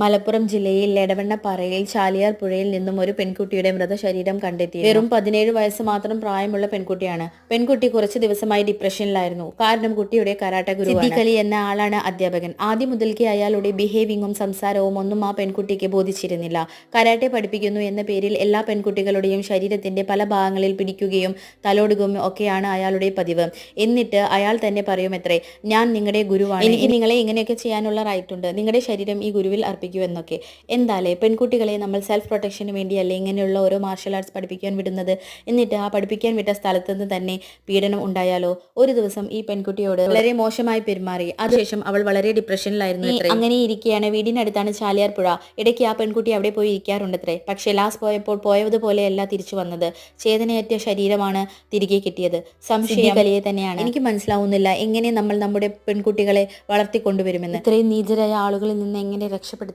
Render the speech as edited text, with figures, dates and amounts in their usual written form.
മലപ്പുറം ജില്ലയിൽ എടവണ്ണപ്പാറയിൽ ചാലിയാർ പുഴയിൽ നിന്നും ഒരു പെൺകുട്ടിയുടെ മൃതശരീരം കണ്ടെത്തി. വെറും 17 വയസ്സ് മാത്രം പ്രായമുള്ള പെൺകുട്ടിയാണ്. പെൺകുട്ടി കുറച്ചു ദിവസമായി ഡിപ്രഷനിലായിരുന്നു. കാരണം കുട്ടിയുടെ കരാട്ട ഗുരുവാണ്. സിദ്ദീഖ് അലി എന്ന ആളാണ് അധ്യാപകൻ. ആദ്യം മുതൽക്കേ അയാളുടെ ബിഹേവിങ്ങും സംസാരവും ഒന്നും ആ പെൺകുട്ടിക്ക് ബോധിച്ചിരുന്നില്ല. കരാട്ടെ പഠിപ്പിക്കുന്നു എന്ന പേരിൽ എല്ലാ പെൺകുട്ടികളുടെയും ശരീരത്തിന്റെ പല ഭാഗങ്ങളിൽ പിടിക്കുകയും തലോടുകയും ഒക്കെയാണ് അയാളുടെ പതിവ്. എന്നിട്ട് അയാൾ തന്നെ പറയുമത്രേ, ഞാൻ നിങ്ങളുടെ ഗുരുവാണ്, എനിക്ക് നിങ്ങളെ ഇങ്ങനെയൊക്കെ ചെയ്യാനുള്ള റൈറ്റ് ഉണ്ട്, നിങ്ങളുടെ ശരീരം ഈ ഗുരുവിൽ എന്നൊക്കെ. എന്താലേ പെൺകുട്ടികളെ നമ്മൾ സെൽഫ് പ്രൊട്ടക്ഷന് വേണ്ടിയല്ലേ ഇങ്ങനെയുള്ള ഓരോ മാർഷൽ ആർട്സ് പഠിപ്പിക്കാൻ വിടുന്നത്? എന്നിട്ട് ആ പഠിപ്പിക്കാൻ വിട്ട സ്ഥലത്ത് നിന്ന് തന്നെ പീഡനം ഉണ്ടായാലോ? ഒരു ദിവസം ഈ പെൺകുട്ടിയോട് വളരെ മോശമായി പെരുമാറി. അതിനുശേഷം അവൾ വളരെ ഡിപ്രഷനിലായിരുന്നു. അങ്ങനെ ഇരിക്കുകയാണ്. വീടിനടുത്താണ് ചാലിയാർ പുഴ. ഇടയ്ക്ക് ആ പെൺകുട്ടി അവിടെ പോയി ഇരിക്കാറുണ്ടത്രേ. പക്ഷേ ലാസ്റ്റ് പോയപ്പോൾ പോയതുപോലെയല്ല തിരിച്ചു വന്നത്. ചേതനയേറ്റ ശരീരമാണ് തിരികെ കിട്ടിയത്. സംശയം കലിയെ തന്നെയാണ്. എനിക്ക് മനസ്സിലാവുന്നില്ല എങ്ങനെ നമ്മൾ നമ്മുടെ പെൺകുട്ടികളെ വളർത്തിക്കൊണ്ടുവരുമെന്ന്. ഇത്രയും നീചരായ ആളുകളിൽ നിന്ന് എങ്ങനെ രക്ഷപ്പെടുത്തും?